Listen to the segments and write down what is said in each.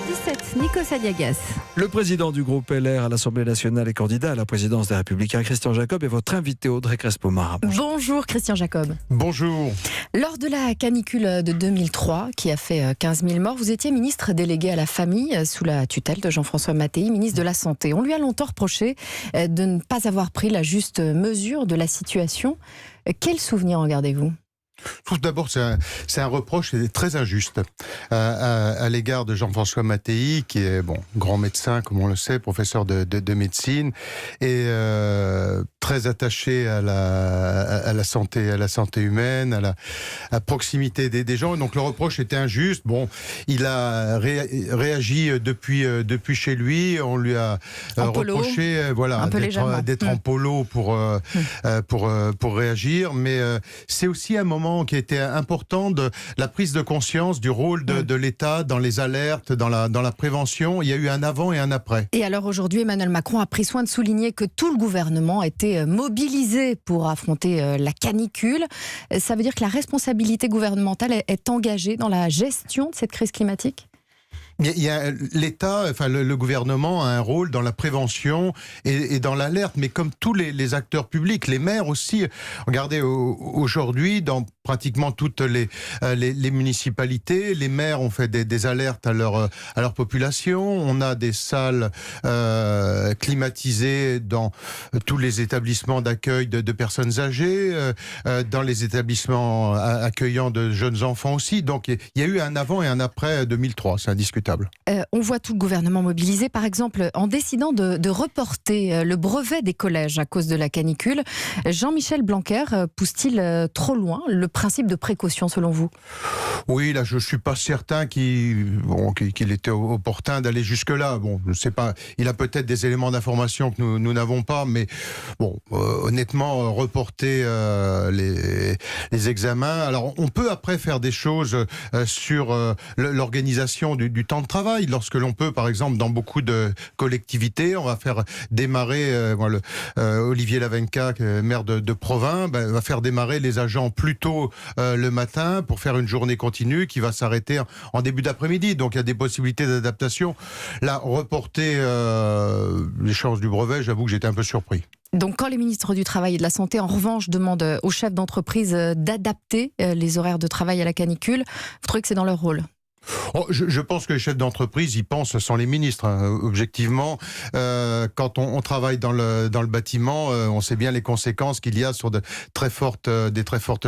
8h17, Nikos Aliagas. Le président du groupe LR à l'Assemblée nationale et candidat à la présidence des Républicains, Christian Jacob, est votre invité, Audrey Crespo-Mara. Bonjour Christian Jacob. Bonjour. Lors de la canicule de 2003, qui a fait 15 000 morts, vous étiez ministre délégué à la famille sous la tutelle de Jean-François Mattei, ministre de la Santé. On lui a longtemps reproché de ne pas avoir pris la juste mesure de la situation. Quel souvenir en gardez-vous ? Tout d'abord, c'est un reproche très injuste à l'égard de Jean-François Mattei, qui est grand médecin, comme on le sait, professeur de médecine, et très attaché à la santé humaine, à la proximité des gens. Donc le reproche était injuste. Il a réagi depuis chez lui. On lui a reproché, d'être en polo pour réagir. Mais c'est aussi un moment qui était important de la prise de conscience du rôle de l'État dans les alertes, dans la prévention. Il y a eu un avant et un après. Et alors aujourd'hui, Emmanuel Macron a pris soin de souligner que tout le gouvernement était mobilisé pour affronter la canicule. Ça veut dire que la responsabilité gouvernementale est engagée dans la gestion de cette crise climatique ? L'État, le gouvernement a un rôle dans la prévention et dans l'alerte, mais comme tous les acteurs publics, les maires aussi. Regardez, aujourd'hui, dans pratiquement toutes les municipalités, les maires ont fait des alertes à leur population. On a des salles climatisées dans tous les établissements d'accueil de personnes âgées, dans les établissements accueillant de jeunes enfants aussi. Donc il y a eu un avant et un après 2003, c'est indiscutable. On voit tout le gouvernement mobilisé, par exemple, en décidant de reporter le brevet des collèges à cause de la canicule. Jean-Michel Blanquer pousse-t-il trop loin le principe de précaution, selon vous ? Oui, là, je ne suis pas certain qu'il était opportun d'aller jusque-là. Je ne sais pas, il a peut-être des éléments d'information que nous n'avons pas, mais honnêtement, reporter les examens. Alors, on peut après faire des choses sur l'organisation du temps de travail. Lorsque l'on peut, par exemple, dans beaucoup de collectivités, on va faire démarrer, Olivier Lavenca, maire de Provins, va faire démarrer les agents plus tôt le matin pour faire une journée continue qui va s'arrêter en début d'après-midi. Donc il y a des possibilités d'adaptation. Là, reporter l'échéance du brevet, j'avoue que j'étais un peu surpris. Donc quand les ministres du Travail et de la Santé, en revanche, demandent aux chefs d'entreprise d'adapter les horaires de travail à la canicule, vous trouvez que c'est dans leur rôle ? Je pense que les chefs d'entreprise y pensent sans les ministres. Objectivement, quand on travaille dans le bâtiment, on sait bien les conséquences qu'il y a sur des très fortes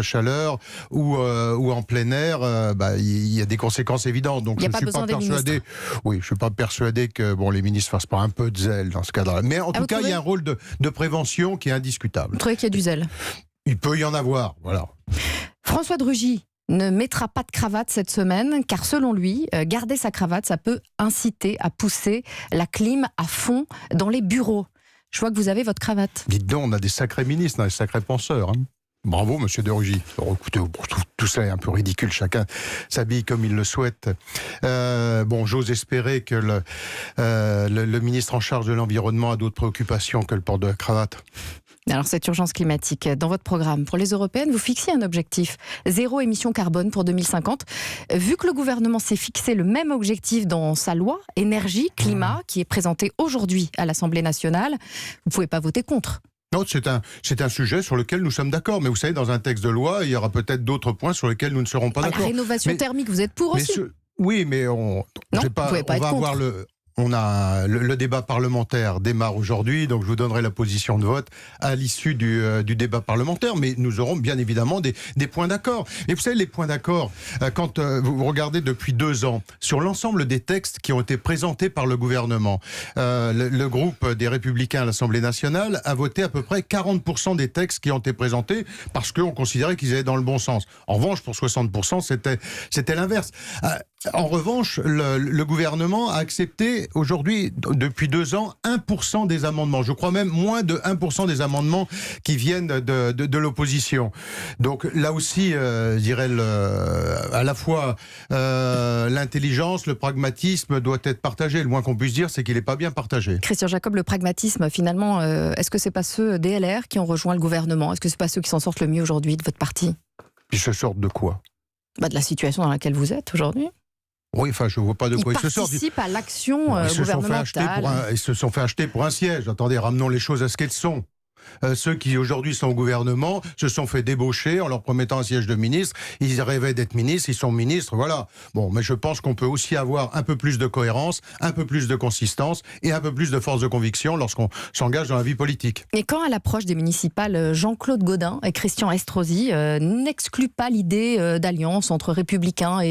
chaleurs ou en plein air. Il y a des conséquences évidentes. Donc je ne suis pas persuadé. Oui, je suis pas persuadé que les ministres fassent pas un peu de zèle dans ce cadre-là. Mais en tout cas, il y a un rôle de prévention qui est indiscutable. Vous trouvez qu'il y a du zèle ? Il peut y en avoir, voilà. François de Rugy ne mettra pas de cravate cette semaine, car selon lui, garder sa cravate, ça peut inciter à pousser la clim à fond dans les bureaux. Je vois que vous avez votre cravate. Dites donc, on a des sacrés ministres, des sacrés penseurs. Bravo, monsieur de Rugy. Écoutez, tout ça est un peu ridicule, chacun s'habille comme il le souhaite. J'ose espérer que le ministre en charge de l'environnement a d'autres préoccupations que le port de la cravate. Alors cette urgence climatique, dans votre programme pour les européennes, vous fixez un objectif, 0 émission carbone pour 2050. Vu que le gouvernement s'est fixé le même objectif dans sa loi énergie-climat, qui est présentée aujourd'hui à l'Assemblée nationale, vous ne pouvez pas voter contre. Non, c'est un sujet sur lequel nous sommes d'accord. Mais vous savez, dans un texte de loi, il y aura peut-être d'autres points sur lesquels nous ne serons pas d'accord. La rénovation thermique, vous êtes pour aussi ? Oui, mais on va avoir le débat parlementaire démarre aujourd'hui, donc je vous donnerai la position de vote à l'issue du débat parlementaire, mais nous aurons bien évidemment des points d'accord. Et vous savez, les points d'accord, quand vous regardez depuis 2 ans, sur l'ensemble des textes qui ont été présentés par le gouvernement, le groupe des Républicains à l'Assemblée nationale a voté à peu près 40% des textes qui ont été présentés parce qu'on considérait qu'ils allaient dans le bon sens. En revanche, pour 60%, c'était l'inverse. En revanche, le gouvernement a accepté aujourd'hui, depuis 2 ans, 1% des amendements. Je crois même moins de 1% des amendements qui viennent de l'opposition. Donc là aussi, je dirais, à la fois l'intelligence, le pragmatisme doit être partagé. Le moins qu'on puisse dire, c'est qu'il n'est pas bien partagé. Christian Jacob, le pragmatisme, finalement, est-ce que c'est pas ceux des LR qui ont rejoint le gouvernement ? Est-ce que c'est pas ceux qui s'en sortent le mieux aujourd'hui de votre parti ? Ils se sortent de quoi ? De la situation dans laquelle vous êtes aujourd'hui. Oui, enfin, je ne vois pas de quoi ils se sortent. Ils participent à l'action gouvernementale. Ils se sont fait acheter pour un siège. Attendez, ramenons les choses à ce qu'elles sont. Ceux qui aujourd'hui sont au gouvernement se sont fait débaucher en leur promettant un siège de ministre. Ils rêvaient d'être ministres, ils sont ministres, voilà. Bon, mais je pense qu'on peut aussi avoir un peu plus de cohérence, un peu plus de consistance et un peu plus de force de conviction lorsqu'on s'engage dans la vie politique. Et quand à l'approche des municipales, Jean-Claude Gaudin et Christian Estrosi n'excluent pas l'idée d'alliance entre Républicains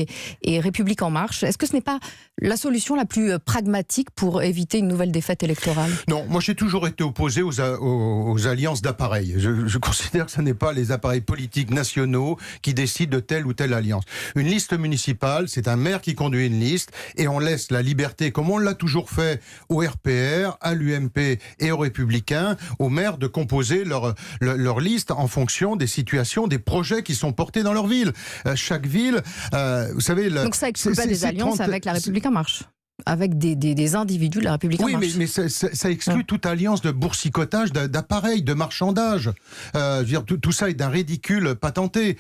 et République En Marche, est-ce que ce n'est pas la solution la plus pragmatique pour éviter une nouvelle défaite électorale ? Non, moi j'ai toujours été opposé aux alliances d'appareils. Je considère que ce n'est pas les appareils politiques nationaux qui décident de telle ou telle alliance. Une liste municipale, c'est un maire qui conduit une liste et on laisse la liberté, comme on l'a toujours fait au RPR, à l'UMP et aux Républicains, aux maires de composer leur liste en fonction des situations, des projets qui sont portés dans leur ville. Chaque ville, vous savez... Donc ça exclut pas des alliances avec la République En Marche ? Avec des individus de la République En Marche. Oui, mais ça exclut toute alliance de boursicotage, d'appareils, de marchandage. Je veux dire, tout ça est d'un ridicule patenté.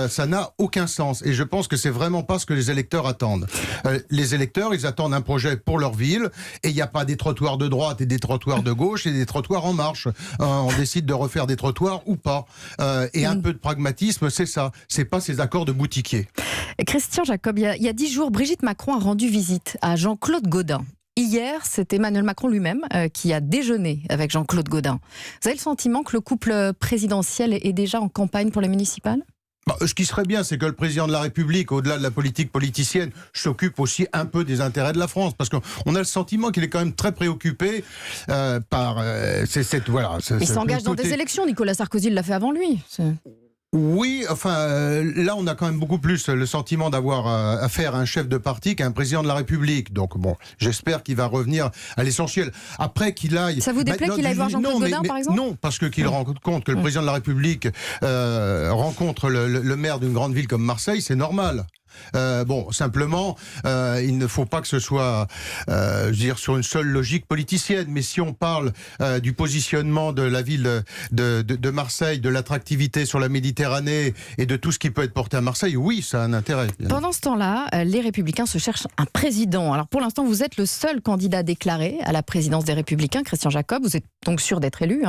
Ça n'a aucun sens. Et je pense que c'est vraiment pas ce que les électeurs attendent. Les électeurs, ils attendent un projet pour leur ville, et il n'y a pas des trottoirs de droite et des trottoirs de gauche et des trottoirs en marche. On décide de refaire des trottoirs ou pas. Et un peu de pragmatisme, c'est ça. C'est pas ces accords de boutiquier. Christian Jacob, il y a 10 jours, Brigitte Macron a rendu visite à Jean-Claude Gaudin. Hier, c'est Emmanuel Macron lui-même qui a déjeuné avec Jean-Claude Gaudin. Vous avez le sentiment que le couple présidentiel est déjà en campagne pour les municipales ? Ce qui serait bien, c'est que le président de la République, au-delà de la politique politicienne, s'occupe aussi un peu des intérêts de la France. Parce qu'on a le sentiment qu'il est quand même très préoccupé par cette... Voilà, il s'engage dans des élections. Nicolas Sarkozy l'a fait avant lui. Oui, enfin, là, on a quand même beaucoup plus le sentiment d'avoir affaire à un chef de parti qu'à un président de la République. Donc, bon, j'espère qu'il va revenir à l'essentiel. Après qu'il aille... Ça vous déplaît qu'il aille voir Jean-Claude Gaudin, par exemple ? Non, parce qu'il rend compte que le président de la République rencontre le maire d'une grande ville comme Marseille, c'est normal. Simplement, il ne faut pas que ce soit, sur une seule logique politicienne. Mais si on parle du positionnement de la ville de Marseille, de l'attractivité sur la Méditerranée et de tout ce qui peut être porté à Marseille, oui, ça a un intérêt. Pendant ce temps-là, les Républicains se cherchent un président. Alors pour l'instant, vous êtes le seul candidat déclaré à la présidence des Républicains, Christian Jacob. Vous êtes donc sûr d'être élu.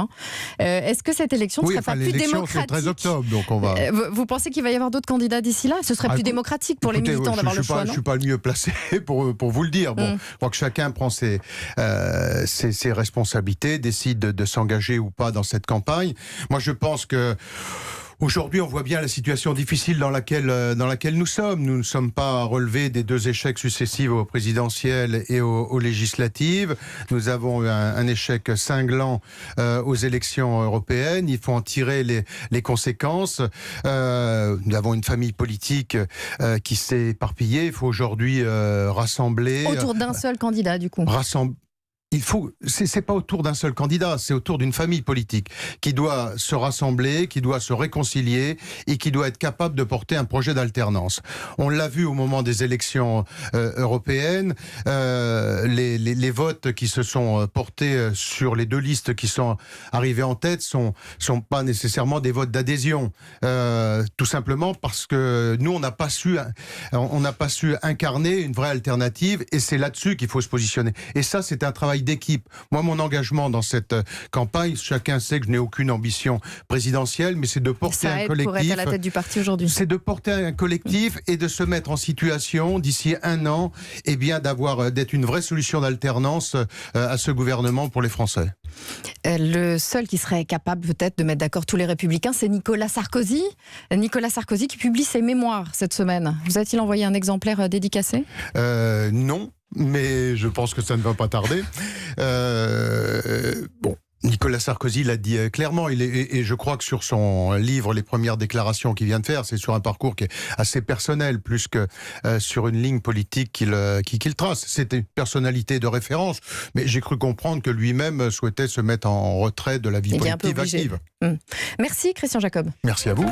Est-ce que cette élection ne serait pas plus démocratique ? C'est le 13 octobre, donc on va... Vous pensez qu'il va y avoir d'autres candidats d'ici là ? Ce serait plus démocratique pour les militants d'avoir le choix, non ? Je ne suis pas le mieux placé pour vous le dire. Bon, je crois que chacun prend ses responsabilités, décide de s'engager ou pas dans cette campagne. Moi, je pense que aujourd'hui, on voit bien la situation difficile dans laquelle nous sommes. Nous ne sommes pas relevés des 2 échecs successifs aux présidentielles et aux législatives. Nous avons eu un échec cinglant aux élections européennes. Il faut en tirer les conséquences. Nous avons une famille politique qui s'est éparpillée. Il faut aujourd'hui rassembler... Autour d'un seul candidat, du coup. C'est pas autour d'un seul candidat, c'est autour d'une famille politique qui doit se rassembler, qui doit se réconcilier et qui doit être capable de porter un projet d'alternance. On l'a vu au moment des élections européennes, les votes qui se sont portés sur les 2 listes qui sont arrivées en tête sont pas nécessairement des votes d'adhésion, tout simplement parce que nous on n'a pas su incarner une vraie alternative, et c'est là-dessus qu'il faut se positionner. Et ça, c'est un travail d'équipe. Moi, mon engagement dans cette campagne, chacun sait que je n'ai aucune ambition présidentielle, mais c'est de porter un collectif. Pour être à la tête du parti aujourd'hui. C'est de porter un collectif et de se mettre en situation d'ici 1 an, d'être une vraie solution d'alternance à ce gouvernement pour les Français. Le seul qui serait capable peut-être de mettre d'accord tous les Républicains, c'est Nicolas Sarkozy. Nicolas Sarkozy qui publie ses mémoires cette semaine. Vous a-t-il envoyé un exemplaire dédicacé ? Non. Mais je pense que ça ne va pas tarder. Nicolas Sarkozy l'a dit clairement, et je crois que sur son livre, les premières déclarations qu'il vient de faire, c'est sur un parcours qui est assez personnel, plus que sur une ligne politique qu'il trace. C'était une personnalité de référence, mais j'ai cru comprendre que lui-même souhaitait se mettre en retrait de la vie politique active. Merci Christian Jacob. Merci à vous.